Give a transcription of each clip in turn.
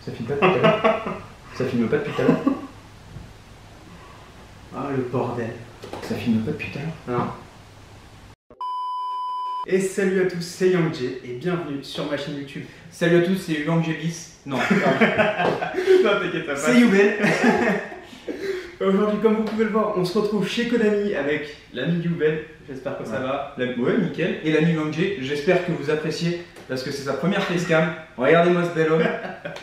Ça filme pas depuis tout à l'heure. Ça filme pas depuis tout à l'heure. Ah le bordel. Ça filme pas depuis tout à l'heure. Non. Et salut à tous, c'est Yang et bienvenue sur ma chaîne YouTube. Salut à tous, c'est Yang bis. Non, Non, t'inquiète pas. c'est Youbel. Aujourd'hui, comme vous pouvez le voir, on se retrouve chez Konami avec l'ami Youbel. J'espère que ça va. Ouais, nickel. Et l'ami Yang, j'espère que vous appréciez parce que c'est sa première facecam. Regardez-moi ce bel homme.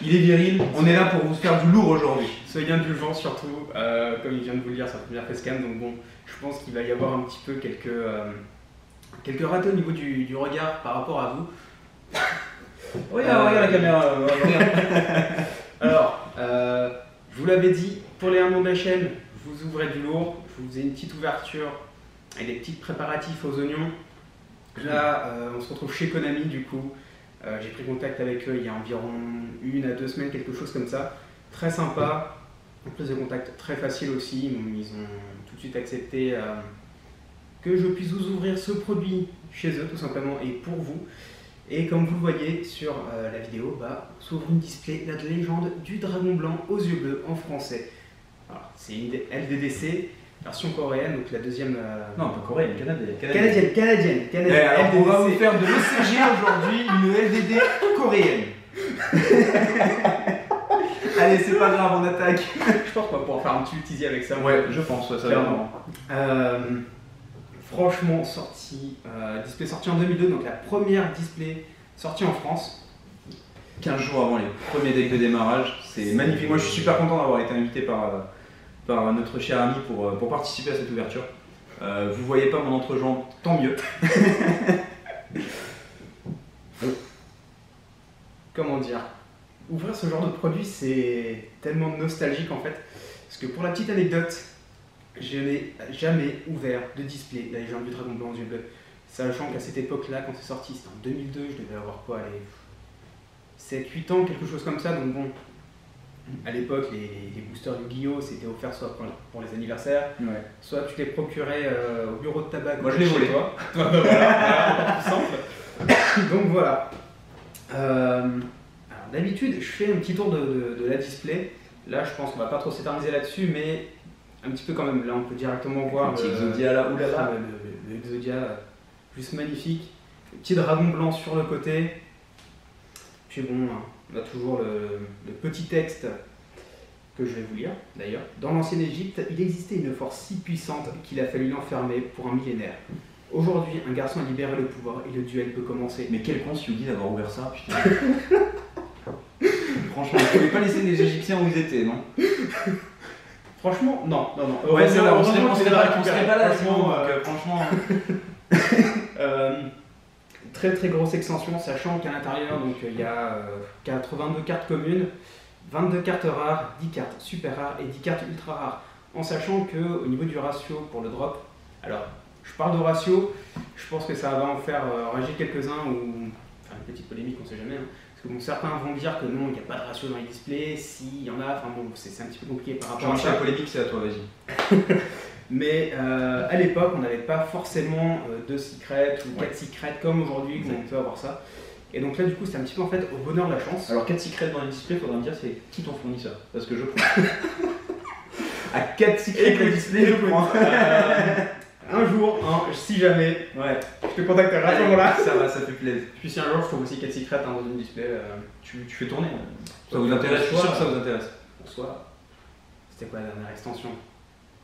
Il est viril. On est là pour vous faire du lourd aujourd'hui. Soyez indulgents surtout, comme il vient de vous le dire, sa première facecam. Donc bon, je pense qu'il va y avoir un petit peu quelques ratés au niveau du regard par rapport à vous. Regarde la caméra. Regarde. Alors, je vous l'avais dit, pour les amants de la chaîne, vous ouvrez du lourd. Je vous ai une petite ouverture et des petits préparatifs aux oignons. Là, on se retrouve chez Konami du coup. J'ai pris contact avec eux il y a environ 1 à 2 semaines, quelque chose comme ça. Très sympa, une prise de contact très facile aussi. Ils ont tout de suite accepté que je puisse vous ouvrir ce produit chez eux tout simplement et pour vous. Et comme vous le voyez sur la vidéo, s'ouvre une display, la légende du dragon blanc aux yeux bleus en français. C'est une LDDC, version coréenne, donc la deuxième... Non, pas coréenne, canadienne. Canadienne. Alors, on va vous faire de l'ECG aujourd'hui, une LDD coréenne. Allez, c'est pas grave, on attaque. Je pense qu'on va pouvoir faire un petit teasy avec ça. Ouais, je pense, ça va être marrant. Franchement, display sorti en 2002, donc la première display sortie en France. 15 jours avant les premiers decks de démarrage, c'est magnifique. Moi je suis super content d'avoir été invité par notre cher ami pour participer à cette ouverture. Vous voyez pas mon entrejambe, tant mieux. Comment dire, ouvrir ce genre de produit c'est tellement nostalgique en fait. Parce que pour la petite anecdote, je n'ai jamais ouvert de display la légende du dragon blanc aux yeux bleus. Sachant qu'à cette époque-là, quand c'est sorti, c'était en 2002, je devais avoir quoi, allez, 7-8 ans, quelque chose comme ça. Donc bon, à l'époque, les boosters Yu-Gi-Oh! C'était offert soit pour les anniversaires, soit tu les procurais au bureau de tabac. Moi je les volais. Toi. Voilà, tout simple. Donc voilà. Alors d'habitude, je fais un petit tour de la display. Là, je pense qu'on va pas trop s'éterniser là-dessus, mais un petit peu quand même. Là, on peut directement voir le petit Exodia là, oulala. Le Exodia, juste magnifique. Le petit dragon blanc sur le côté. Puis bon, on a toujours le petit texte que je vais vous lire d'ailleurs. Dans l'ancienne Égypte, il existait une force si puissante qu'il a fallu l'enfermer pour un millénaire. Aujourd'hui, un garçon a libéré le pouvoir et le duel peut commencer. Mais quel con Yugi d'avoir ouvert ça, putain. Franchement, vous pouvez pas laisser les Égyptiens où ils étaient, non? Franchement, non. Ouais, c'est vrai, on serait pas là, franchement. Très très grosse extension, sachant qu'à l'intérieur, donc il y a 82 cartes communes, 22 cartes rares, 10 cartes super rares et 10 cartes ultra rares. En sachant qu'au niveau du ratio pour le drop, alors je parle de ratio, je pense que ça va en faire rager quelques-uns ou. Enfin, une petite polémique, on sait jamais. Parce que bon, certains vont dire que non, il n'y a pas de ratio dans les displays, s'il y en a, enfin bon, c'est un petit peu compliqué par rapport à ça. La polémique, c'est à toi, vas-y. Mais à l'époque, on n'avait pas forcément 2 secrets ou 4 secrets comme aujourd'hui, où on peut avoir ça. Et donc là, du coup, c'est un petit peu en fait au bonheur de la chance. Alors, 4 secrets dans les displays, il faudra me dire c'est qui ton fournisseur? Parce que je prends. À 4 secrets dans les displays, je prends. Un jour, si jamais, je te contacterai à ce moment-là. Ça va, ça fait plaisir. Puis si un jour je trouve aussi 4 secrets dans une display, tu fais tourner. Ça vous intéresse? Je suis sûr que ça vous intéresse. Pour soi, c'était quoi la dernière extension?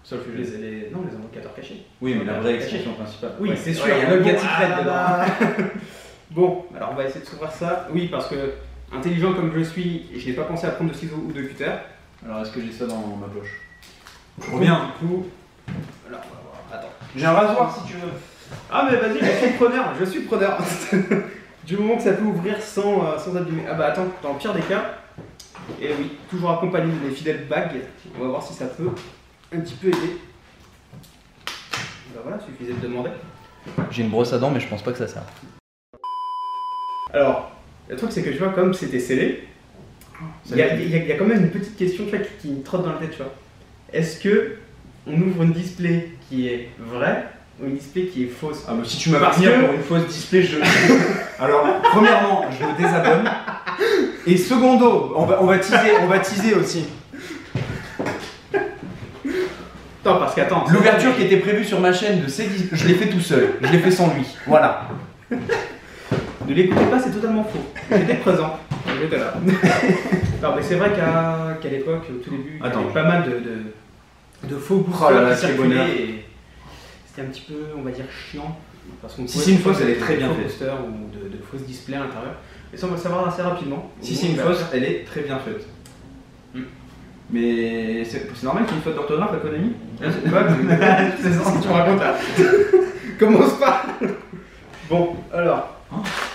Sauf les invocateurs cachés. Oui, mais la vraie extension principale. Oui, c'est sûr. Il y a le 4 secrets dedans. Bon, alors on va essayer de s'ouvrir ça. Oui, parce que intelligent comme je suis, je n'ai pas pensé à prendre de ciseaux ou de cutter. Alors est-ce que j'ai ça dans ma poche? Je reviens. Du coup, alors on va voir. Attends. J'ai un rasoir si tu veux. Ah mais vas-y, je suis preneur. Du moment que ça peut ouvrir sans abîmer. Ah bah attends, dans le pire des cas, et oui, toujours accompagné de mes fidèles bagues, on va voir si ça peut un petit peu aider. Bah voilà, suffisait de demander. J'ai une brosse à dents mais je pense pas que ça sert. Alors, le truc c'est que tu vois, comme c'était scellé, il y a quand même une petite question tu vois, qui me trotte dans la tête, tu vois. Est-ce que on ouvre une display qui est vraie ou une display qui est fausse? Ah mais si tu m'as parti pour une fausse display, je... Alors, premièrement, je me désabonne. Et secondo, on va teaser aussi. Attends, parce qu'attends. L'ouverture qui était prévue sur ma chaîne de C10, je l'ai fait tout seul. Je l'ai fait sans lui. Voilà. Ne l'écoutez pas, c'est totalement faux. J'étais présent. J'étais là. Non, mais c'est vrai qu'à l'époque, au tout début, il y avait pas mal de faux boosters qui circulaient et c'était un petit peu, on va dire, chiant. Parce qu'on si c'est une fausse, elle est très bien faite. Booster ou de fausses displays à l'intérieur. Et ça, on va le savoir assez rapidement. Si c'est une fausse, elle est très bien faite. Mais c'est normal qu'il y ait une faute d'orthographe à Konami. C'est ça que tu me racontes là. Commence pas. Bon, alors.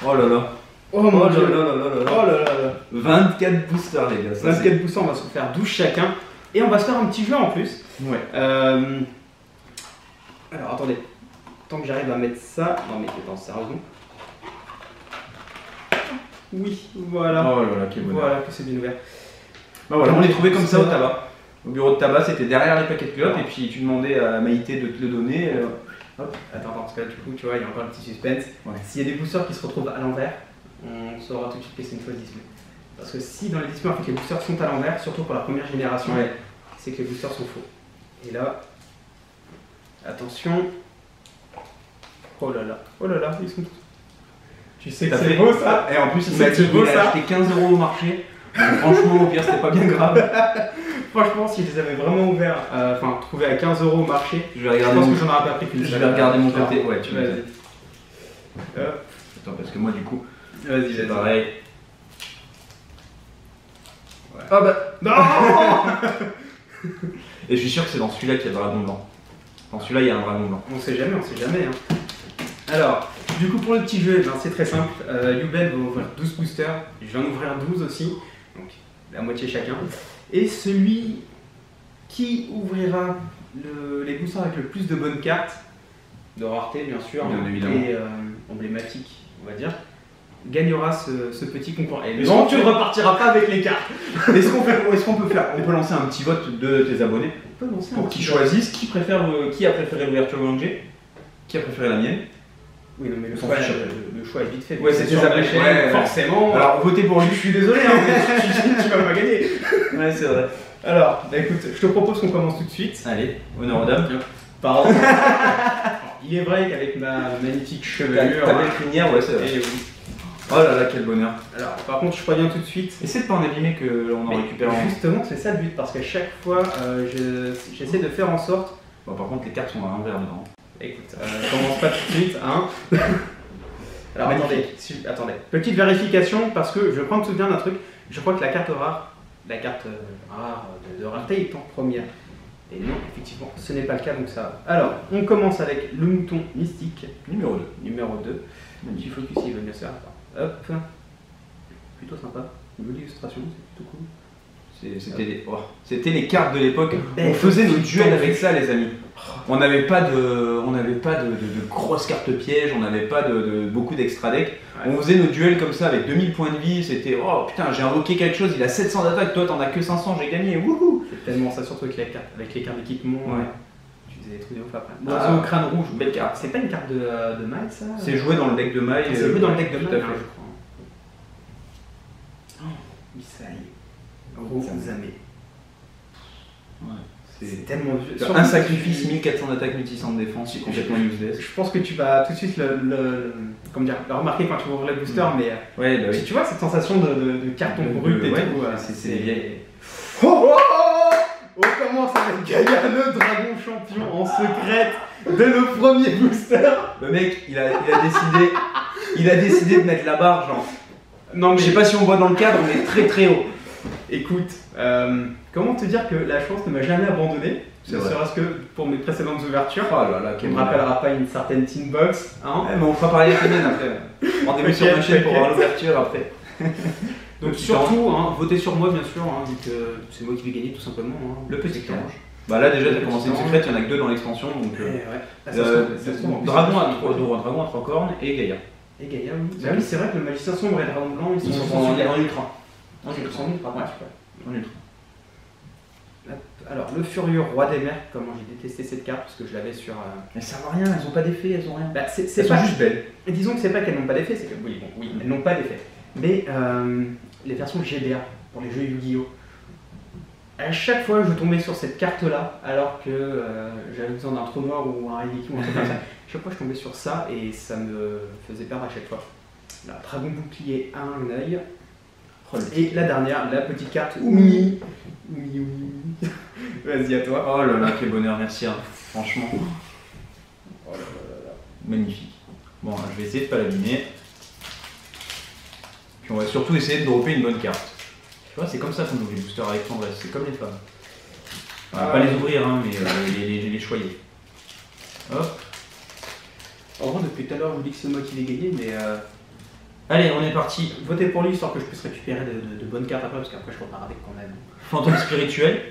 Oh là là. Oh mon dieu. Oh là là. 24 boosters, les gars. 24 boosters, on va se faire 12 chacun. Et on va se faire un petit jeu en plus. Ouais. Alors attendez. Tant que j'arrive à mettre ça. Non mais attends, sérieusement. Oui, voilà. Oh là là, quel bonheur. Voilà, que c'est bien ouvert. Bah voilà, on les trouvait comme ça au tabac. Au bureau de tabac, c'était derrière les paquets de clopes et puis tu demandais à Maïté de te le donner. Hop, attends, parce que là, du coup, tu vois, il y a encore un petit suspense. Ouais. S'il y a des boosters qui se retrouvent à l'envers, on saura tout de suite que c'est une fausse display. Parce que si dans les displays, en fait, les boosters sont à l'envers, surtout pour la première génération, c'est que les boosters sont faux. Et là, attention. Oh là là, ils sont tous. Tu sais que c'est beau ça. Et en plus, il m'a dit qu'il a acheté 15 € au marché. Donc, franchement, au pire, c'était pas bien grave. Franchement, si je les avais vraiment ouverts, enfin, trouvés à 15 € au marché, je pense que j'en aurais pas pris qu'une. Je vais regarder mon côté. Ouais, tu vas-y. Attends, parce que moi, du coup, vas-y. Pareil. Ouais. Ah bah. Non. Et je suis sûr que c'est dans celui-là qu'il y a le dragon blanc. Dans celui-là, il y a un dragon blanc. On sait jamais. Hein. Alors, du coup, pour le petit jeu, c'est très simple. Youbel va ouvrir 12 boosters. Je vais en ouvrir 12 aussi. Donc, la moitié chacun. Et celui qui ouvrira les boosters avec le plus de bonnes cartes, de rareté bien sûr, bien évidemment, et emblématiques, on va dire, gagnera ce petit concours. Et non, tu ne repartiras pas avec les cartes. Est-ce qu'on peut faire, on peut lancer un petit vote de tes abonnés pour qu'ils choisissent qui a préféré l'ouverture Granger, qui a préféré la mienne. Oui, non, mais le choix est vite fait. Ouais, c'est tes abonnés, forcément. Alors, votez pour lui. Je suis désolé, hein, mais tu vas pas gagner. Ouais, c'est vrai. Alors, bah écoute, je te propose qu'on commence tout de suite. Allez, honneur aux dames. Pardon. Il est vrai qu'avec ma magnifique chevelure. Ta belle crinière, ouais, c'est vrai. Oh là là, quel bonheur. Alors, par contre, je préviens tout de suite. Essaie de pas en abîmer que l'on en récupère en. Justement, c'est ça le but, parce qu'à chaque fois, j'essaie de faire en sorte. Bon, par contre, les cartes sont à l'envers dedans. Écoute, commence pas tout de suite, hein. Alors, attendez. Petite vérification, parce que je prends me souvenir d'un truc. Je crois que la carte rare de rareté est en première. Et non, effectivement, ce n'est pas le cas, donc ça va. Alors, on commence avec le mouton mystique. Numéro 2. Numéro 2. Petit focus, il veut bien se faire. Hop. Plutôt sympa. Une jolie illustration, c'est plutôt cool. C'était les cartes de l'époque. On faisait nos duels avec ça, les amis. On n'avait pas de grosses cartes pièges, on n'avait pas de beaucoup d'extra deck. Ouais. On faisait nos duels comme ça avec 2000 points de vie. C'était oh putain, j'ai invoqué quelque chose, il a 700 d'attaque, toi t'en as que 500, j'ai gagné. Wouhou! C'est tellement ça, surtout avec les cartes d'équipement. Ouais. Tu faisais des trucs de ouf après. Oiseau au crâne rouge, belle carte. C'est pas une carte de maille ça? C'est joué dans le deck de maille. C'est joué dans le deck de maille, tout à fait. je crois. Oh, Misaï. Rosame. Ouais. C'est tellement vieux. Un sacrifice, 1400 d'attaque, 1600 de défense, c'est complètement useless. Je pense que tu vas tout de suite le remarquer quand tu vas ouvrir le booster, mais ouais, bah oui. Tu vois cette sensation de carton brut et tout. C'est vieille. Oh, on commence avec Gaïa, le dragon champion en secrète dès le premier booster. Le mec, il a décidé de mettre la barre, genre. Non, mais je sais pas si on voit dans le cadre, mais très très haut. Écoute, comment te dire que la chance ne m'a jamais abandonné, ne serait-ce que pour mes précédentes ouvertures. Oh là là, on ne me rappellera pas une certaine Tin Box. Hein, ouais, mais on fera parler avec les miennes après. Rendez-vous sur ma chaîne pour voir l'ouverture après. Donc surtout, votez sur moi bien sûr, vu que c'est moi qui vais gagner tout simplement. Le petit ange. Bah là déjà, tu as commencé une secrète, il y en a que 2 dans l'extension. Donc, dragon à 3 cornes et Gaïa. Et Gaïa, oui. Bah oui, c'est vrai que le magicien sombre et le dragon blanc, ils sont en ultra. En ultra, en ultra. Alors, le furieux roi des mers, comment j'ai détesté cette carte parce que je l'avais sur. Elles servent à rien, elles ont pas d'effet, elles ont rien. Bah, elles sont juste belles. Et disons que c'est pas qu'elles n'ont pas d'effet, c'est que oui, elles n'ont pas d'effet. Mais les versions GBA pour les jeux Yu-Gi-Oh! À chaque fois, je tombais sur cette carte-là, alors que j'avais besoin d'un trou noir ou un Hibiki ou un truc comme ça. À chaque fois, je tombais sur ça et ça me faisait peur à chaque fois. Là, dragon bouclier à un œil. Et la dernière, la petite carte Oumi. Oumi. Vas-y, à toi. Oh là là, quel bonheur, merci. Hein. Franchement. Oh là là là. Magnifique. Bon, je vais essayer de pas l'abîmer. Puis on va surtout essayer de dropper une bonne carte. Tu vois, c'est comme ça qu'on ouvre les boosters avec tendresse, c'est comme les femmes. On va pas les ouvrir, hein, mais les choyer. Hop. En gros, depuis tout à l'heure, je vous dis que c'est moi qui l'ai gagné, mais Allez, on est parti. votez pour lui histoire que je puisse récupérer de bonnes cartes après, parce qu'après je repars avec quand même. Fantôme spirituel.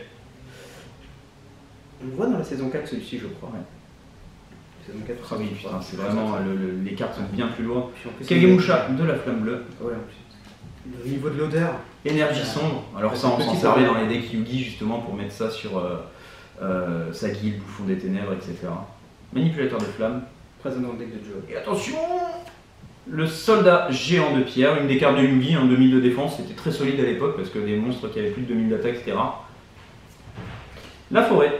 On le voit dans la saison 4 celui-ci, je crois. Ouais. Saison 4, Ah oui, putain, c'est vraiment. Les cartes sont bien plus lourdes. Puis en plus, Kagemusha de la flamme bleue. Ouais, en plus. Le niveau de l'odeur. Énergie sombre. Alors ça, on s'en servait dans les decks Yugi justement pour mettre ça sur sa guilde, bouffon des ténèbres, etc. Manipulateur de flamme. Présent dans le deck de Joe. Et attention, le soldat géant de pierre, une des cartes de Yugi, 2000 de défense, c'était très solide à l'époque parce que des monstres qui avaient plus de 2000 d'attaque, c'était rare. La forêt.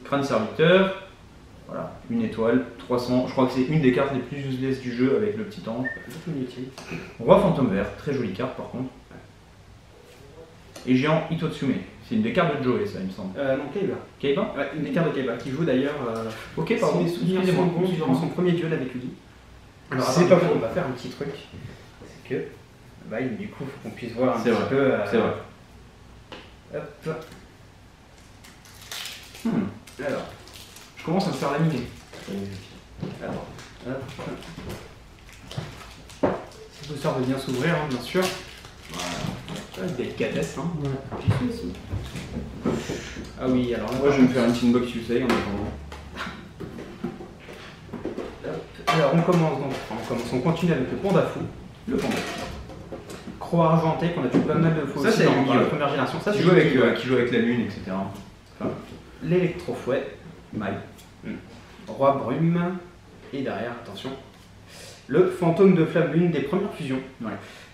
Crâne serviteur. Voilà, une étoile, 300. Je crois que c'est une des cartes les plus useless du jeu avec le petit ange. Inutile. Roi fantôme vert, très jolie carte par contre. Et géant Itotsume, c'est une des cartes de Joey ça il me semble. Non, Kaiba. Kaiba. Ouais, une des cartes de Kaiba qui joue d'ailleurs. Ok, pardon, Si mes souvenirs sont excusez-moi, bons, durant excusez-moi. son premier duel avec Yugi. Alors, C'est c'est pas pas faux. On va faire un petit truc. C'est que. Bah, du coup, faut qu'on puisse voir un C'est petit vrai, peu. c'est vrai. Hop. Alors. Je commence à me faire laminer. Alors. Hop. Ce booster veut bien s'ouvrir, hein, bien sûr. Voilà. Délicatesse, hein. Ouais. J'y suis aussi. Ah oui, alors là. Moi je vais me faire une petite box USA en attendant. Hop. Alors on commence donc. On continue avec le panda fou. Le panda. Croix argentée qu'on a tué pas mal de fois Ça, aussi c'est dans Yugi, la ouais. première génération. Ça, Qui c'est joue, avec, Yugi, ouais. qui joue avec la lune, etc. Enfin, L'électrofouet. Maï. Roi brume. Et derrière, attention, le fantôme de flamme lune des premières fusions. Ouais.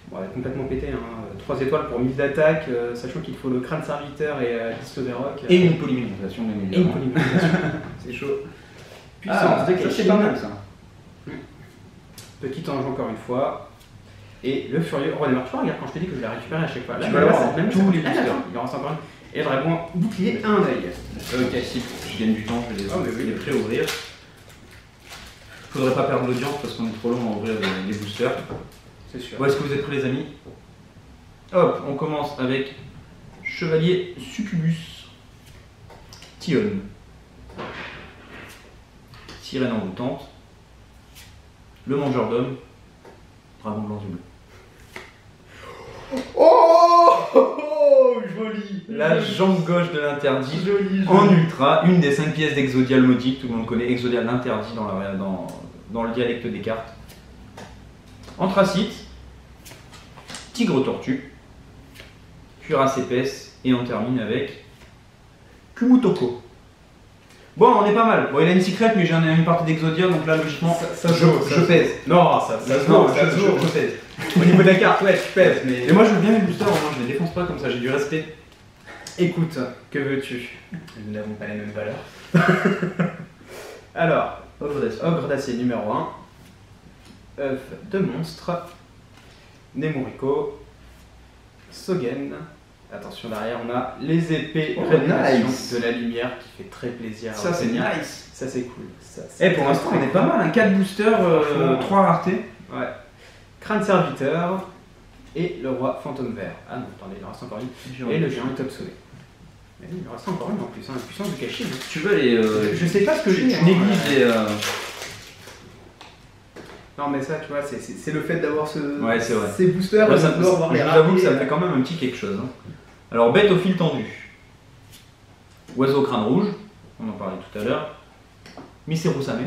Bon, elle est complètement pété, hein. 3 étoiles pour 1000 d'attaque, sachant qu'il faut le crâne serviteur et l'isle des rocs. Et une polymérisation bien Et une évidemment. polymérisation. C'est chaud. Puissance Ah, de ça c'est Keishin. pas mal ça. Petit ange encore une fois. Et le furieux roi des morts. Tu vois, regarde quand je te dis que je l'ai récupéré à chaque fois. Là, Tu vas l'avoir même tous les boosters. boosters. Il en reste encore une. Et le dragon bouclier à un œil. Ok, si je gagne du temps, je vais les, Ah, mais oui. les pré-ouvrir. Faudrait pas perdre l'audience parce qu'on est trop long à ouvrir les boosters. C'est sûr. Bon, est-ce que vous êtes prêts les amis? Hop, on commence avec Chevalier Succubus, Tion, Sirène envoûtante, le Mangeur d'hommes, Dragon blanc du bleu. Oh, joli. La jambe gauche de l'interdit, Joli, en ultra, une des 5 pièces d'Exodial maudit, tout le monde connaît Exodial l'interdit dans le dialecte des cartes. Anthracite, Tigre tortue, Cuirasse épaisse, et on termine avec Kumutoko. Bon, on est pas mal. Bon, il a une secrète, mais j'en ai une partie d'Exodia, donc là, logiquement, je pèse. Non, ça se Non, vaut, ça se vaut. je pèse. Au niveau de la carte, ouais, tu pèses, mais. Et moi, je veux bien mes boosters, hein, je les défonce pas comme ça, j'ai du respect. Écoute, que veux-tu? Nous n'avons pas les mêmes valeurs. Alors, Ogre d'acier numéro 1, œuf de monstre, Nemuriko, Sogen. Attention, derrière, on a les épées Oh, révélation nice. de la lumière qui fait très plaisir. Ça, à c'est obtenir. nice. Ça, c'est cool. Ça, Et pour l'instant, on est pas mal, hein, 4 boosters, Franchement. 3 raretés. Ouais. Crâne serviteur et le roi fantôme vert. Ah non, attendez, il en reste encore une. Et le géant Itotsume. Mais oui, il en reste encore une en plus, hein, la puissance du Kashin. Tu veux les. Je sais pas ce que j'ai. Tu négliges les. Non, mais ça, tu vois, c'est le fait d'avoir Ouais, c'est vrai. ces boosters. Moi, et de ça, pouvoir voir je les vous avoue que ratés. ça me fait quand même un petit quelque chose. Hein. Alors, bête au fil tendu. Oiseau crâne rouge, on en parlait tout à l'heure. Miserusame.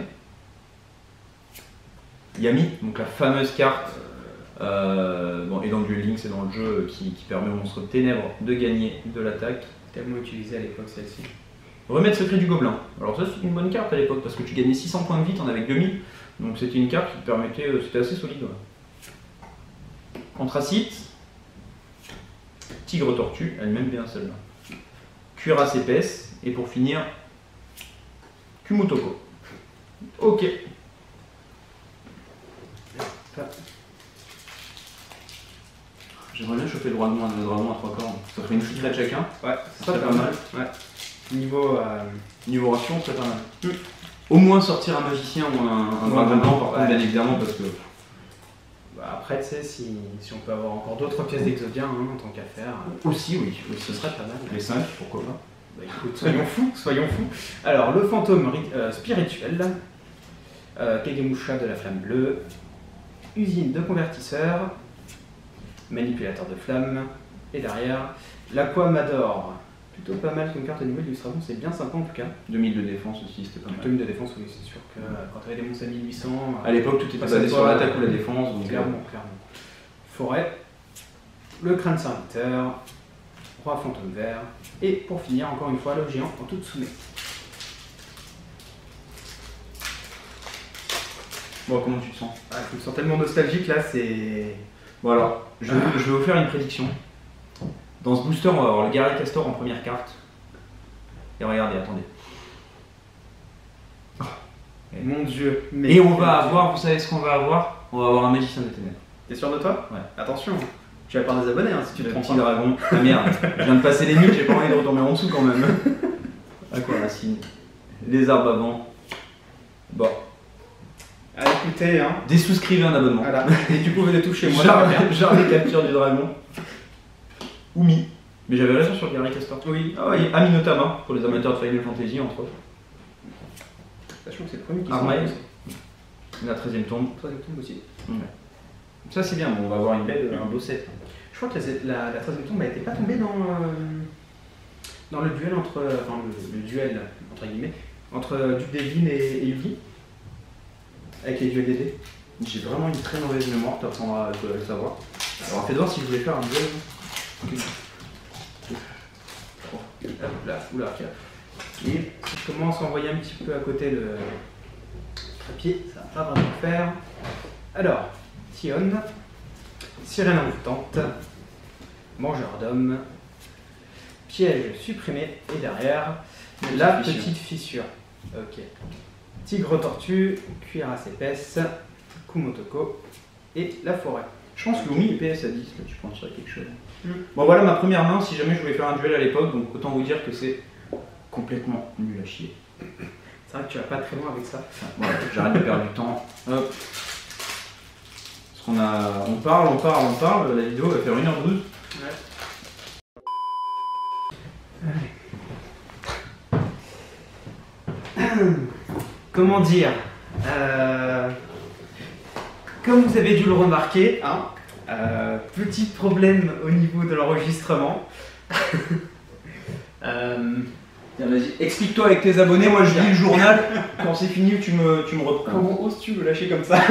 Yami, donc la fameuse carte, bon, et dans le Duel Link, c'est dans le jeu qui permet au monstre de ténèbres de gagner de l'attaque. Tellement utilisé à l'époque, celle-ci. Remède secret du gobelin. Alors, ça, c'est une bonne carte à l'époque parce que tu gagnais 600 points de vie, t'en avais que 2000. Donc, c'était une carte qui te permettait, c'était assez solide. Ouais. Anthracite, tigre tortue, elle m'aime bien celle-là. Cuirasse épaisse, et pour finir, Kumotoko. Ok. J'aimerais bien choper le dragon à 3 corps. Ça ferait une filtrate chacun. Ouais, ça serait pas mal. Ouais. Niveau ration, ça serait pas mal. Au moins sortir un magicien ou un dragon blanc, par contre, bien évidemment, parce que. Bah après, tu sais, si on peut avoir encore d'autres pièces d'Exodia en tant qu'à faire. Aussi, oui. Ce serait pas mal. Les 5, pourquoi pas. Bah écoute, soyons fous. Alors, le fantôme spirituel, Kagemusha de la flamme bleue, usine de convertisseurs, manipulateur de flammes, et derrière, l'Aquamador. Plutôt pas mal comme carte au niveau de l'illustration, c'est bien sympa en tout cas. 2000 de défense aussi, c'était pas mal. 2000 de défense, oui, c'est sûr que quand tu avais des monstres à 1800. À l'époque, tout était basé sur l'attaque ou la défense. Donc clairement. Forêt, le crâne serviteur, roi fantôme vert, et pour finir, encore une fois, le géant en toute soumet. Bon, comment tu te sens? Je me sens tellement nostalgique là, c'est. Bon, alors, je vais vous faire une prédiction. Dans ce booster, on va avoir le Gary Castor en première carte. Et regardez, attendez. Mon dieu. Et on va avoir, vous savez ce qu'on va avoir? On va avoir un magicien des ténèbres. T'es sûr de toi? Ouais. Attention, tu vas perdre des abonnés si tu te Le prends petit dragon. Ah merde, je viens de passer les minutes, j'ai pas envie de retomber en dessous quand même. Aquaracine. Les arbres à vent. Bon. Ah écoutez, Désouscrivez un abonnement. Voilà. Et du coup, venez tout chez moi. Genre les captures du dragon. Oumi. Mais j'avais raison sur le Gary Castor. Oui. Ah ouais, Aminotama, pour les amateurs de Final Fantasy entre autres. Sachant que c'est le premier qui Armaï. La 13ème tombe. 13ème tombe aussi. Ouais. Ça c'est bien, bon, on va avoir un beau set. Je crois que la 13ème tombe n'était pas tombée dans le duel entre. Enfin, le duel, entre guillemets, entre Duc Devlin et Yugi. Avec les duels DD. J'ai vraiment une très mauvaise mémoire, tu apprendras à le savoir. Alors faites voir si je voulais faire un duel. Hop là, oula. Et si je commence à envoyer un petit peu à côté le trépied, ça va pas vraiment le faire. Alors, Tion, sirène envoûtante, mangeur d'hommes, piège supprimé, et derrière, la petite fissure. Ok. Tigre tortue, cuirasse épaisse, Kumotoko et la forêt. Je pense que Lumi est PS à 10, là tu peux en tirer quelque chose. Bon voilà ma première main, si jamais je voulais faire un duel à l'époque, donc autant vous dire que c'est complètement nul à chier. C'est vrai que tu vas pas très loin avec ça. Voilà, j'arrête de perdre du temps. Hop. Parce qu'on a. On parle, la vidéo va faire 1h12. Ouais. Comment dire Comme vous avez dû le remarquer, petit problème au niveau de l'enregistrement. Vas-y, explique-toi avec tes abonnés, moi je lis le journal, quand c'est fini tu me reprends. Comment oses-tu me lâcher comme ça?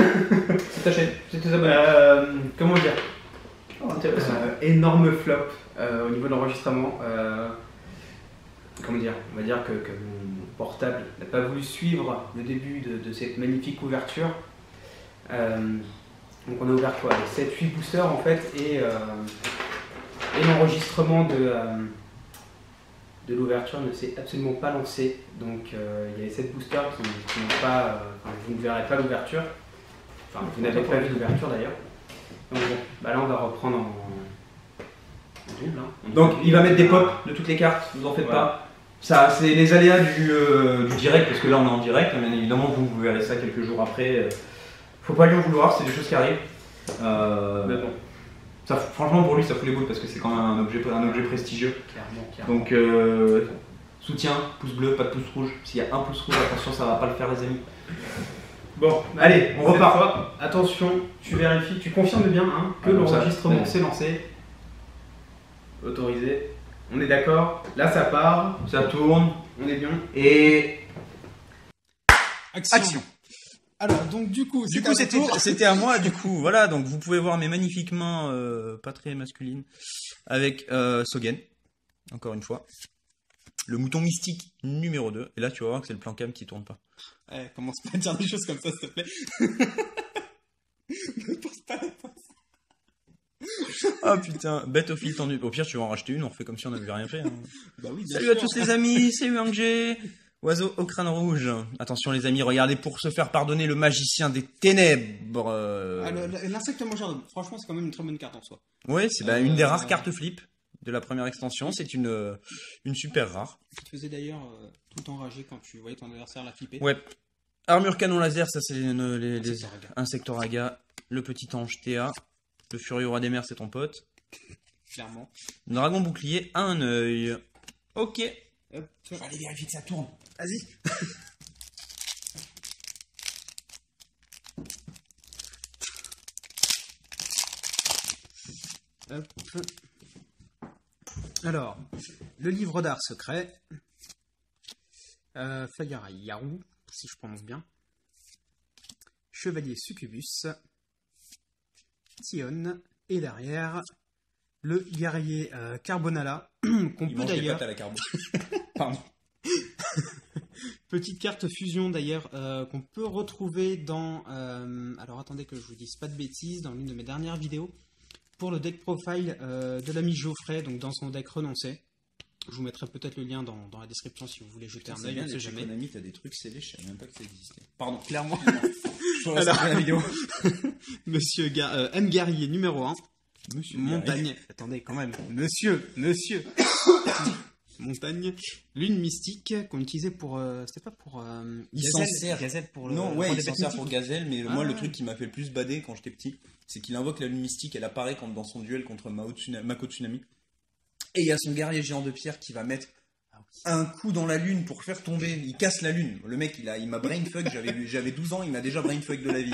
C'est ta chaîne, c'est tes abonnés. Comment dire Intéressant. Énorme flop au niveau de l'enregistrement. Comment dire? On va dire que mon portable n'a pas voulu suivre le début de cette magnifique ouverture. Donc on a ouvert quoi? 7-8 boosters en fait et l'enregistrement de l'ouverture ne s'est absolument pas lancé. Donc il y avait 7 boosters qui n'ont pas. Vous ne verrez pas l'ouverture. Enfin, vous n'avez pas vu l'ouverture d'ailleurs. Donc bon, bah là on va reprendre en double. Donc il va mettre des pops de toutes les cartes, vous en faites pas. Ça, c'est les aléas du direct, parce que là on est en direct, bien évidemment vous verrez ça quelques jours après. Faut pas lui en vouloir, c'est des choses qui arrivent. Mais bon. Ça, franchement pour lui ça fout les boules parce que c'est quand même un objet prestigieux. Clairement. Donc soutien, pouce bleu, pas de pouce rouge. S'il y a un pouce rouge, attention ça va pas le faire les amis. Bon, allez, on repart. Attention, tu vérifies, tu confirmes bien que l'enregistrement s'est lancé. Autorisé. On est d'accord. Là ça part. Ça tourne. On est bien. Et... Action. Alors, donc du coup c'était à moi, du coup, voilà, donc vous pouvez voir mes magnifiques mains, pas très masculines, avec Sogen, encore une fois, le mouton mystique numéro 2, et là tu vas voir que c'est le plan cam qui tourne pas. Commence pas à dire des choses comme ça, s'il te plaît. Ne pense pas la pince. Ah putain, bête au fil tendu. Au pire, tu vas en racheter une, on fait comme si on n'avait rien fait. Hein. Bah oui, bien Salut à sûr. tous les amis, c'est UMG. Oiseau au crâne rouge. Attention les amis, regardez pour se faire pardonner le magicien des ténèbres. Ah, l'insecte mangeur d'hommes, franchement, c'est quand même une très bonne carte en soi. Ouais, c'est une des rares cartes flip de la première extension. C'est une super rare. Qui te faisait d'ailleurs tout enragé quand tu voyais ton adversaire la flipper. Ouais. Armure canon laser, ça c'est les Insectoraga. Insectoraga. Le petit ange Théa. Le furieux roi des mers, c'est ton pote. Clairement. Dragon bouclier à un œil. Ok. Hop. Je vais aller vérifier que ça tourne. Vas-y. Hop. Alors, le livre d'art secret. Fagara Yaru, si je prononce bien. Chevalier Succubus. Sion. Et derrière, le guerrier Carbonala, qu'on Il peut mange des d'ailleurs... pâtes à la carbo. Pardon. Petite carte fusion d'ailleurs qu'on peut retrouver dans... alors attendez que je vous dise pas de bêtises, dans l'une de mes dernières vidéos, pour le deck profile de l'ami Geoffrey, donc dans son deck renoncé. Je vous mettrai peut-être le lien dans la description si vous voulez jeter un œil, on ne sait jamais. Konami, t'as des trucs scellés, je savais même pas que ça existait. Pardon, clairement. Alors, la vidéo. Monsieur M. Guerrier numéro 1. Monsieur Montagne. Attendez quand même. Monsieur. Montagne. Lune mystique qu'on utilisait pour... c'était pas pour... Il s'en Gazelle. sert. Gazelle pour le... Non, pour ouais, des il s'en bêtes sert mythiques. pour Gazelle, mais Ah, moi, le ouais. truc qui m'a fait le plus bader quand j'étais petit, c'est qu'il invoque la lune mystique, elle apparaît dans son duel contre Mako Tsunami. Et il y a son guerrier géant de pierre qui va mettre un coup dans la lune pour faire tomber. Il casse la lune. Le mec, il m'a brainfuck, j'avais 12 ans, il m'a déjà brainfuck de la vie.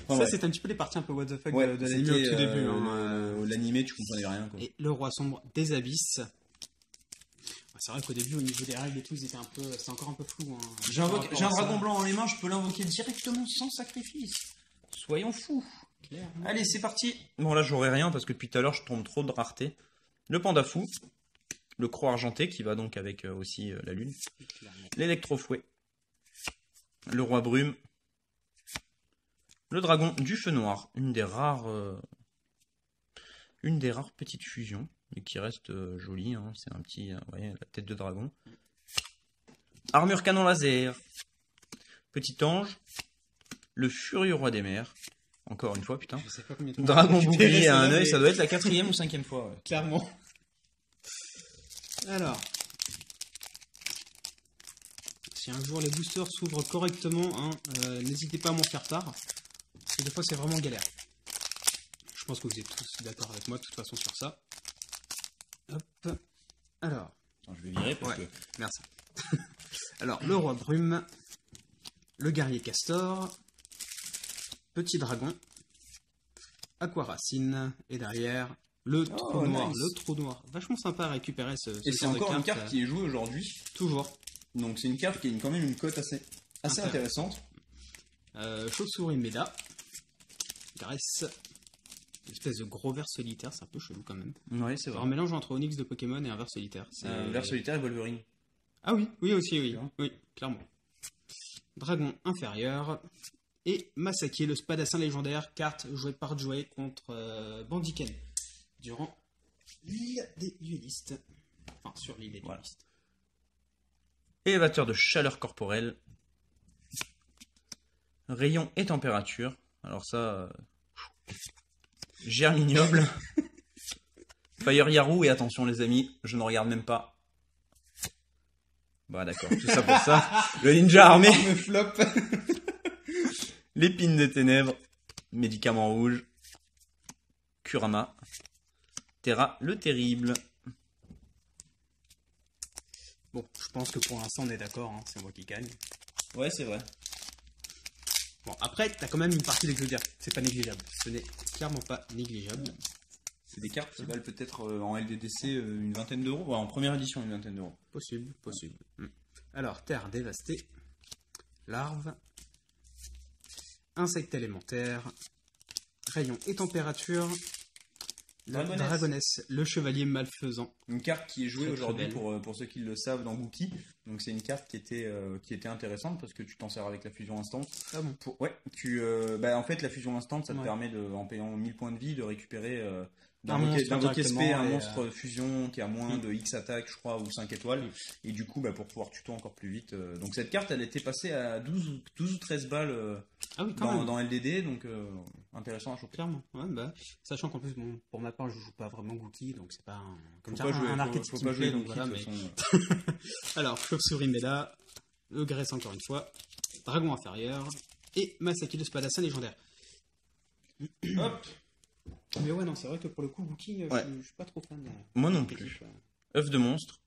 Enfin, Ça, ouais. c'est un petit peu les parties un peu what the fuck Ouais, de l'anime au c'était, tout début. Hein. l'animé, tu comprenais rien. Quoi. Et le roi sombre des abysses. Ouais, c'est vrai qu'au début, au niveau des règles et tout, c'était encore un peu flou. Hein. J'ai Par rapport un à ça. dragon blanc dans les mains, je peux l'invoquer directement sans sacrifice. Soyons fous. Clairement. Allez, c'est parti. Bon, là, j'aurai rien parce que depuis tout à l'heure, je tombe trop de rareté. Le panda fou. Le croc argenté qui va donc avec aussi la lune. Clairement. L'électrofouet. Le roi brume. Le dragon du feu noir. Une des rares petites fusions. Mais qui reste jolie. Hein. C'est un petit... ouais, la tête de dragon. Armure canon laser. Petit ange. Le furieux roi des mers. Encore une fois, putain. Je sais pas combien de fois Dragon on a récupéré bouclier à un celle-là, œil, mais ça doit être la 4e ou 5e fois. Ouais. Clairement. Alors. Si un jour les boosters s'ouvrent correctement, hein, n'hésitez pas à m'en faire part. Parce que des fois, c'est vraiment galère. Je pense que vous êtes tous d'accord avec moi, de toute façon, sur ça. Hop. Alors. Attends, je vais virer parce Ouais. que... Merci. Alors, le roi brume, le guerrier castor, petit dragon, aquaracine, et derrière, le trou noir. nice. Le trou noir. Vachement sympa à récupérer ce Et c'est genre de encore une carte qui est jouée aujourd'hui. Toujours. Donc c'est une carte qui a quand même une cote assez intéressante. Chauve-souris Méda. Grèce. Une espèce de gros ver solitaire, c'est un peu chelou quand même. Ouais, c'est Alors, un mélange entre Onyx de Pokémon et un ver solitaire. Vers solitaire et Wolverine. Ah oui, oui aussi, oui. Clairement. Oui, clairement. Dragon inférieur. Et Masaki, le spadassin légendaire, carte jouée par Joey contre Bandiken. Durant l'île des duellistes. Enfin, sur l'île des Voilà. duellistes. Élévateur de chaleur corporelle. Rayon et température. Alors ça... germe ignoble. Fire Yaru, et attention les amis, je ne regarde même pas. Bah d'accord, tout ça pour ça. Le ninja armé. Me flop. L'épine des ténèbres. Médicament rouge. Kurama. Terra le terrible. Bon, je pense que pour l'instant on est d'accord, hein, c'est moi qui gagne. Ouais, c'est vrai. Bon, après, t'as quand même une partie d'exodia. C'est pas négligeable. Ce n'est clairement pas négligeable. C'est des cartes qui valent peut-être en LDDC une vingtaine d'euros. Ouais, en première édition, une vingtaine d'euros. Possible, possible. Alors, terre dévastée, larves, insectes élémentaires, rayons et température, Dragonesse, le chevalier malfaisant. Une carte qui est jouée Très, très aujourd'hui belle. pour ceux qui le savent dans Gookie. Donc c'est une carte qui était intéressante parce que tu t'en sers avec la fusion instant. Ah bon. Ouais, en fait la fusion instant ça te permet en payant 1000 points de vie de récupérer d'invoquer SP un monstre fusion qui a moins de X attaque je crois ou 5 étoiles et du coup pour pouvoir tuto encore plus vite. Donc cette carte elle était passée à 12 ou 13 balles dans LDD donc intéressant à choper. Clairement, ouais, sachant qu'en plus pour ma part je joue pas vraiment Gookie donc c'est pas un archétype faut pas jouer donc voilà, mais... Alors chauve-souris Mela, Grèce encore une fois, Dragon inférieur et Masaki le Spadassin légendaire. Hop. Mais ouais non c'est vrai que pour le coup Gookie je suis pas trop fan. Moi non plus. œuf de monstre,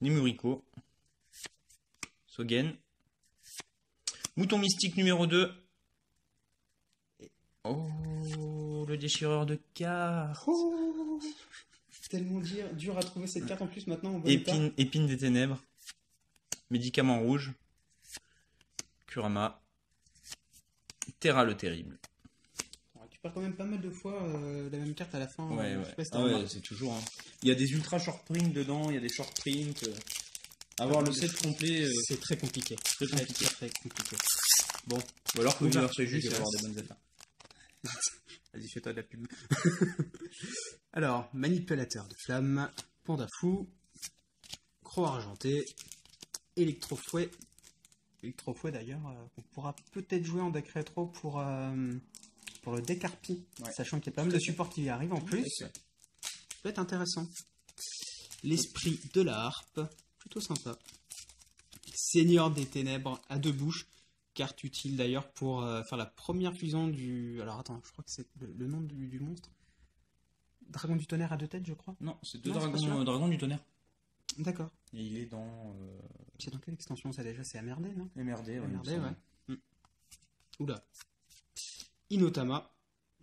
Nimuriko, Sogen, mouton mystique numéro 2. Oh, le déchireur de cartes. Oh, tellement dur à trouver cette carte en plus maintenant. En bon état. Épine des ténèbres, médicament rouge, Kurama, Terra le terrible. Tu perds quand même pas mal de fois la même carte à la fin. Ouais, c'est toujours. Il y a des ultra short prints dedans, il y a des short prints. Avoir le set complet, c'est très compliqué. Très compliqué. Bon, ou alors que l'univers c'est juste avoir des bonnes affaires. Vas-y, fais-toi de la pub. Alors, manipulateur de flamme, panda fou, croc argenté, électrofouet. Électrofouet d'ailleurs, on pourra peut-être jouer en deck rétro pour le deck Harpie, sachant qu'il y a pas mal de supports qui y arrivent en plus. Ça peut être intéressant. L'esprit de la harpe, plutôt sympa. Seigneur des ténèbres à 2 bouches. Carte utile d'ailleurs pour faire la première fusion du... Alors attends, je crois que c'est le nom du monstre. Dragon du tonnerre à 2 têtes, je crois. Non, c'est 2 dragons du tonnerre. D'accord. Et il est dans... C'est dans quelle extension ça déjà? C'est MRD, non? MRD, ouais. Oula. Inotama.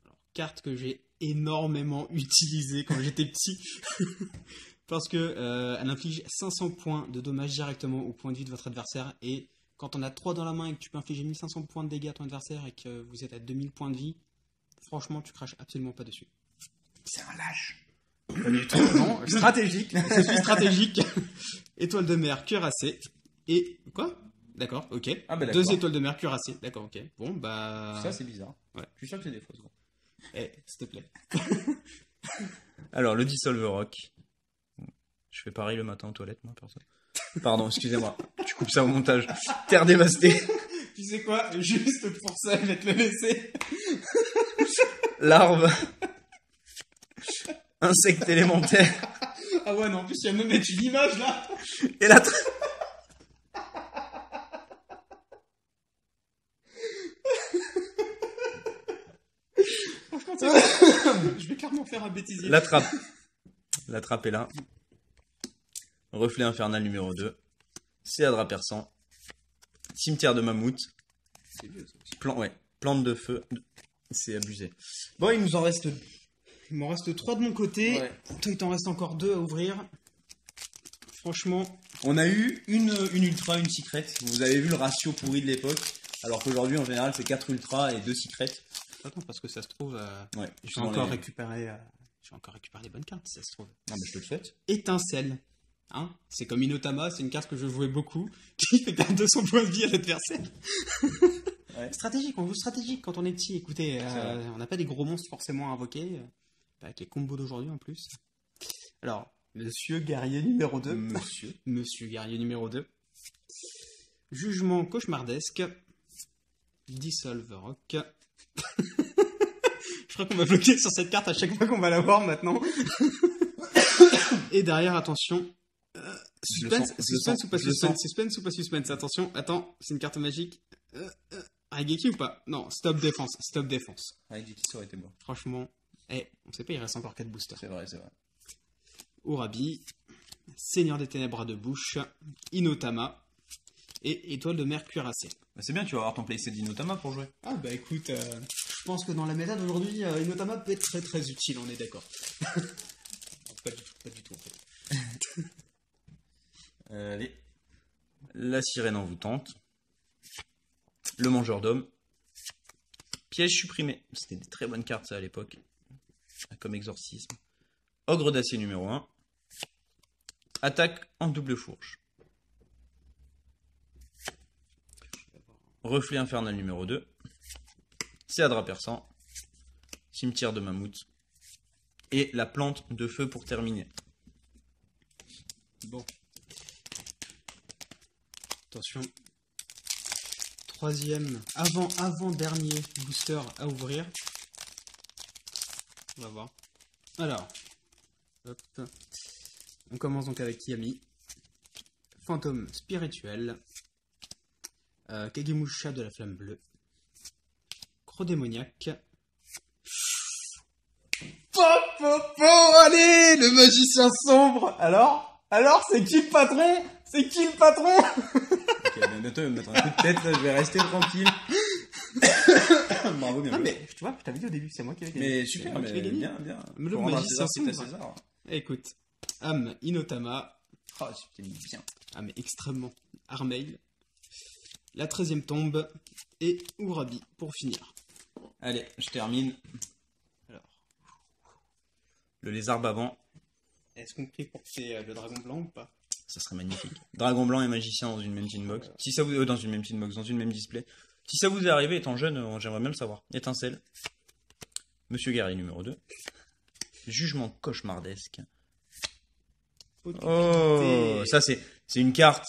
Alors, carte que j'ai énormément utilisée quand j'étais petit. Parce que elle inflige 500 points de dommages directement au point de vie de votre adversaire et... Quand on a 3 dans la main et que tu peux infliger 1500 points de dégâts à ton adversaire et que vous êtes à 2000 points de vie, franchement, tu craches absolument pas dessus. C'est un lâche. Pas du tout, non, stratégique. Je suis stratégique. Étoile de mer, cuirassé. Et quoi? D'accord, ok. Ah bah d'accord. 2 étoiles de mer, cuirassé. D'accord, ok. Bon, bah... Ça, c'est bizarre. Ouais. Je suis sûr que c'est des fausses. S'il te plaît. Alors, le Dissolve Rock. Je fais pareil le matin aux toilettes, moi, perso. Pardon, excusez-moi. Tu coupes ça au montage. Terre dévastée. Tu sais quoi? Juste pour ça, je vais te le laisser. Larve. Insecte élémentaire. Ah ouais, non, en plus, il y a même une image là. Et la Franchement, je vais clairement faire un bêtisier. La trappe. La trappe est là. Reflet infernal numéro 2. Céadra perçant. Cimetière de mammouth. C'est vieux ça aussi. Plante de feu. C'est abusé. Bon, il nous en reste... Il m'en reste 3 de mon côté. Ouais. Toi, il t'en reste encore 2 à ouvrir. Franchement... On a eu une ultra, une secret. Vous avez vu le ratio pourri de l'époque. Alors qu'aujourd'hui, en général, c'est 4 ultra et 2 secrets. Attends, parce que ça se trouve... Ouais, j'ai encore récupéré des bonnes cartes, ça se trouve. Non, mais je te le souhaite. Étincelle. Hein, c'est comme Inotama, c'est une carte que je jouais beaucoup, qui fait perdre 200 points de vie à l'adversaire. Ouais. Stratégique, on joue stratégique quand on est petit. Écoutez, on n'a pas des gros monstres forcément à invoquer, avec les combos d'aujourd'hui en plus. Alors, Monsieur Guerrier numéro 2. Monsieur Guerrier numéro 2. Jugement cauchemardesque. Dissolve Rock. Je crois qu'on va bloquer sur cette carte à chaque fois qu'on va la voir maintenant. Et derrière, attention. Suspense ou pas suspense? Attention, attends, c'est une carte magique. Raigeki ou pas? Non, stop défense. Raigeki, ça aurait été bon. Franchement, on sait pas, il reste encore 4 boosters. C'est vrai. Urabi, Seigneur des ténèbres à 2 bouches, Inotama et Étoile de mer cuirassée. Bah c'est bien, tu vas avoir ton playset d'Inotama pour jouer. Ah bah écoute, je pense que dans la méta d'aujourd'hui, Inotama peut être très très utile, on est d'accord. Pas du tout en fait. Allez. La sirène envoûtante. Le mangeur d'hommes. Piège supprimé. C'était des très bonnes cartes ça à l'époque. comme exorcisme. Ogre d'acier numéro 1. Attaque en double fourche. Reflet infernal numéro 2. Céadra perçant. Cimetière de mammouth. Et la plante de feu pour terminer. Bon. Attention. Troisième, avant-dernier booster à ouvrir. On va voir. Alors. Hop. On commence donc avec Yami. Fantôme spirituel. Kagemusha de la flamme bleue. Croc démoniaque. Allez, le magicien sombre. Alors, c'est qui le patron? C'est qui le patron? Ok, bientôt il va me mettre un coup de tête, là, je vais rester tranquille. Bravo, bien Non, joué. mais tu vois, je t'avais dit au début, c'est moi qui ai gagné. Mais super, moi qui l'ai mais gagné. bien. Le Faut rendre à magicien César ce qui est à sombre. César. Écoute. Âme Inotama. Oh, c'était bien. Ah mais extrêmement. Armail. La 13e tombe. Et Urabi pour finir. Allez, je termine. Alors. Le lézard bavant, Est-ce qu'on prie pour que c'est le dragon blanc ou pas? ça serait magnifique. Dragon blanc et magicien dans une même tinbox. Si ça vous dans une même tinbox, dans une même display. Si ça vous est arrivé étant jeune, j'aimerais bien le savoir. Étincelle. Monsieur guerrier numéro 2. Jugement cauchemardesque. Oh, ça c'est une carte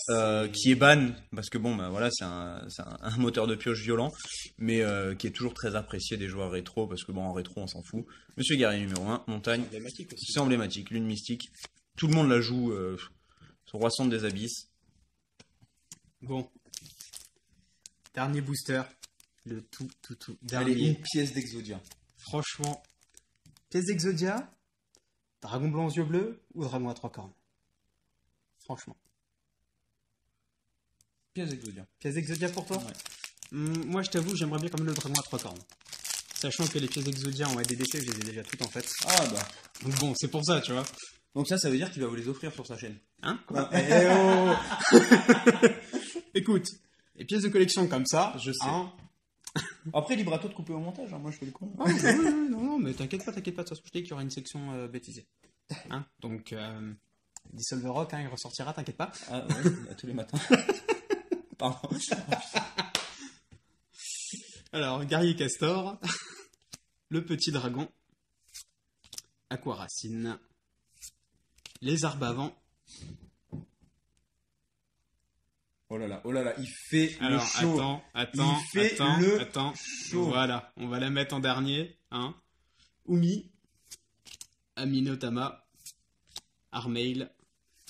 qui est ban parce que bon bah voilà c'est un moteur de pioche violent mais qui est toujours très apprécié des joueurs rétro parce que bon en rétro on s'en fout. Monsieur guerrier numéro 1, montagne, Emblématique aussi. c'est emblématique, lune mystique, tout le monde la joue, son roi centre des abysses. Bon. Dernier booster. Le tout Allez, dernier. une pièce d'Exodia. Franchement. Pièce d'Exodia. Dragon blanc aux yeux bleus ou dragon à 3 cornes? Franchement. Pièce d'Exodia. Pièce d'Exodia pour toi? Ouais. Moi je t'avoue j'aimerais bien quand même le dragon à 3 cornes. Sachant que les pièces d'Exodia en ADDC je les ai déjà toutes en fait. Ah bah. Donc bon c'est pour ça tu vois. Donc ça veut dire qu'il va vous les offrir sur sa chaîne. Hein? Oh. Écoute, les pièces de collection comme ça, Je sais. hein. Après libre à toi de couper au montage, hein. Moi je fais le con. Ah, oui, non, mais t'inquiète pas, de toute façon, je dis qu'il y aura une section bêtisée. Hein, donc, Dissolve Rock, hein, il ressortira, t'inquiète pas. Ah ouais, tous les matins. Pardon. Alors, Guerrier Castor, le petit dragon, Aquaracine, Lézard Bavant. Oh là là, il fait Alors, le show. attends, Il fait le show. Voilà, on va la mettre en dernier, hein. Umi, Aminotama, Armail.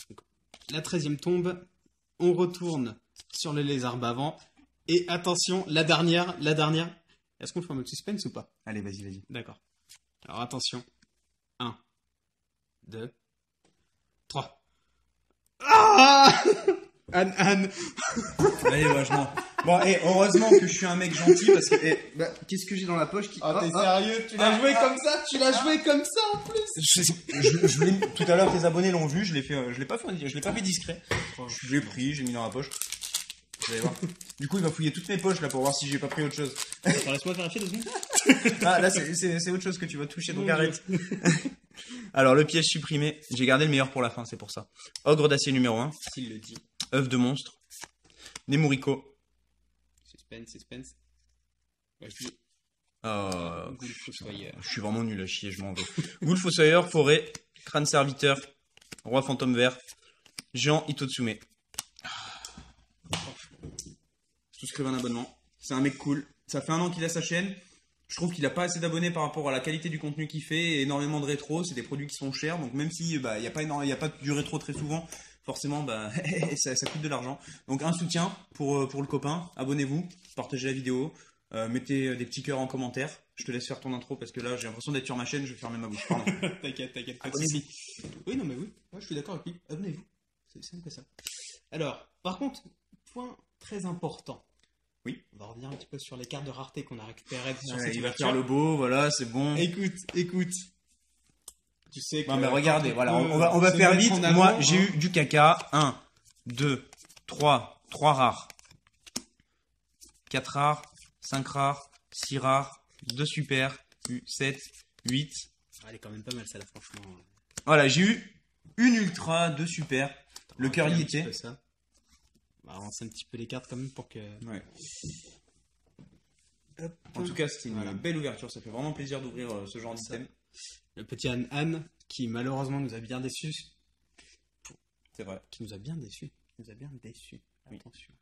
Donc, la 13e tombe, on retourne sur le lézard bavant. Et attention, la dernière. Est-ce qu'on le fait en mode suspense ou pas? Allez, vas-y. D'accord. Alors attention. 1, 2, 3. Ah Anne. Allez, vachement. Bon, et heureusement que je suis un mec gentil parce que. Qu'est-ce que j'ai dans la poche qui. Ah, t'es sérieux? Tu l'as joué comme ça? Tu l'as joué comme ça en plus? Tout à l'heure, tes abonnés l'ont vu, je l'ai pas fait discret. Je l'ai pris, j'ai mis dans la poche. Vous allez voir. Du coup, il va fouiller toutes mes poches là pour voir si j'ai pas pris autre chose. Attends, laisse-moi vérifier 2 secondes. Ah, là, c'est autre chose que tu vas toucher, donc arrête. Alors, le piège supprimé, j'ai gardé le meilleur pour la fin, c'est pour ça. Ogre d'acier numéro 1. S'il le dit. œuf de monstre. Nemuriko. Suspense. Ouais, je dis. Je Fossoyeur. suis vraiment nul à chier, je m'en vais. Ghoul Fossoyeur, Forêt, Crâne Serviteur, Roi Fantôme Vert, Jean Itotsume. Souscrivez un abonnement. C'est un mec cool. Ça fait 1 an qu'il a sa chaîne. Je trouve qu'il a pas assez d'abonnés par rapport à la qualité du contenu qu'il fait. Et énormément de rétro. C'est des produits qui sont chers. Donc même si il y a pas du rétro très souvent, forcément ça coûte de l'argent. Donc un soutien pour le copain. Abonnez-vous, partagez la vidéo, mettez des petits cœurs en commentaire. Je te laisse faire ton intro parce que là j'ai l'impression d'être sur ma chaîne. Je vais fermer ma bouche. Pardon. T'inquiète. Abonnez-vous. Oui, non, mais oui. Moi, je suis d'accord avec lui. Abonnez-vous. C'est simple que ça. Alors, par contre, point très important. Oui. On va revenir un petit peu sur les cartes de rareté qu'on a récupérées sur Ouais, cette il va ouverture. faire le beau, voilà, c'est bon. Écoute. Tu sais que. Non mais regardez, voilà, on peut va se faire mettre vite. en avant, Moi, hein. j'ai eu du caca. 1, 2, 3 rares. 4 rares, 5 rares, 6 rares, 2 super, 7, 8, Elle est quand même pas mal, ça là, franchement. Voilà, j'ai eu une ultra, 2 super. Le cœur y était. Ça. On va avancer un petit peu les cartes quand même pour que. Ouais. Hop. En tout cas, c'était une belle ouverture. Ça fait vraiment plaisir d'ouvrir ce genre d'item. Le petit Anne qui malheureusement nous a bien déçus. C'est vrai. Qui nous a bien déçus. Qui nous a bien déçus. Oui. Attention.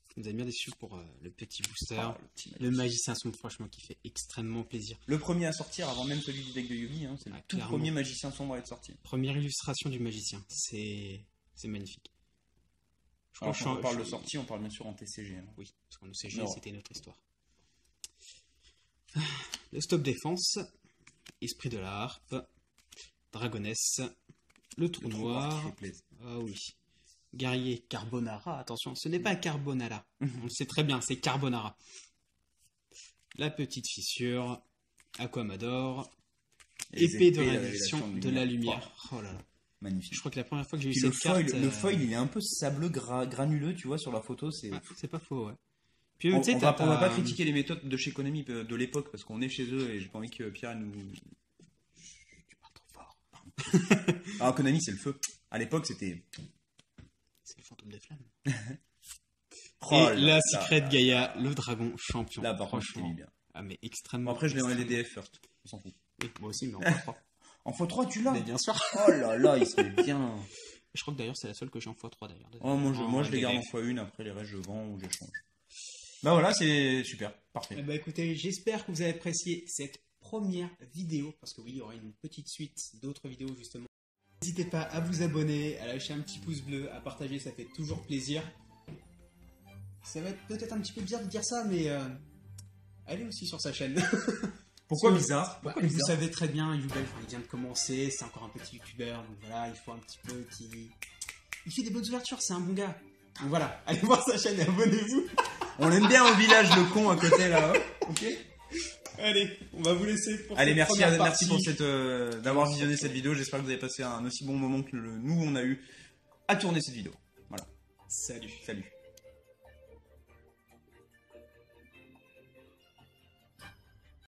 Qui nous a bien déçus pour le petit booster. Ah, le magicien sombre, franchement, qui fait extrêmement plaisir. Le premier à sortir avant même celui du deck de Yugi. Hein, c'est le tout clairement. premier magicien sombre à être sorti. Première illustration du magicien. C'est magnifique. Alors, quand on parle de sortie, on parle bien sûr en TCG. Hein. Oui, parce qu'en OCG, c'était notre histoire. Le stop défense, esprit de la harpe, dragonesse, le trou noir. Ah oui. Guerrier Carbonara, attention, ce n'est pas Carbonara. On le sait très bien, c'est Carbonara. La petite fissure, Aquamador, épée de révélation de la lumière. Oh là là. Magnifique. Je crois que la première fois que j'ai eu Puis cette carte... le foil, il est un peu sableux, granuleux, tu vois, sur la photo. C'est pas faux, ouais. Puis, on va pas critiquer les méthodes de chez Konami de l'époque, parce qu'on est chez eux et j'ai pas envie que Pierre nous... Tu parles trop fort. Alors Konami, c'est le feu. À l'époque, c'était... C'est le fantôme des flammes. Oh et la Secret Gaïa, le dragon champion. Là, par contre, c'était bien. Ah, mais extrêmement... Bon, après, je l'ai en LDDF first. On s'en fout. Oui, moi aussi, mais en x3. En x3, tu l'as? Mais bien sûr. Oh là là, il serait bien. Je crois que d'ailleurs, c'est la seule que j'ai en x3 d'ailleurs. Oh, moi, je les garde en x1, après les restes, je vends ou j'échange. Bah voilà, c'est super, parfait. Bah écoutez, j'espère que vous avez apprécié cette première vidéo, parce que oui, il y aura une petite suite d'autres vidéos justement. N'hésitez pas à vous abonner, à lâcher un petit pouce bleu, à partager, ça fait toujours plaisir. Ça va être peut-être un petit peu bizarre de dire ça, mais allez aussi sur sa chaîne. Pourquoi bizarre? Vous savez très bien, Yubel, il vient de commencer, c'est encore un petit youtubeur, donc voilà, il faut un petit peu qu'il... Il fait des bonnes ouvertures, c'est un bon gars. Donc voilà, allez voir sa chaîne et abonnez-vous. On aime bien au village le con à côté là, ok? Allez, on va vous laisser pour Allez, cette merci première pour partie. d'avoir visionné cette vidéo. J'espère que vous avez passé un aussi bon moment que nous on a eu à tourner cette vidéo. Voilà. Salut. Salut.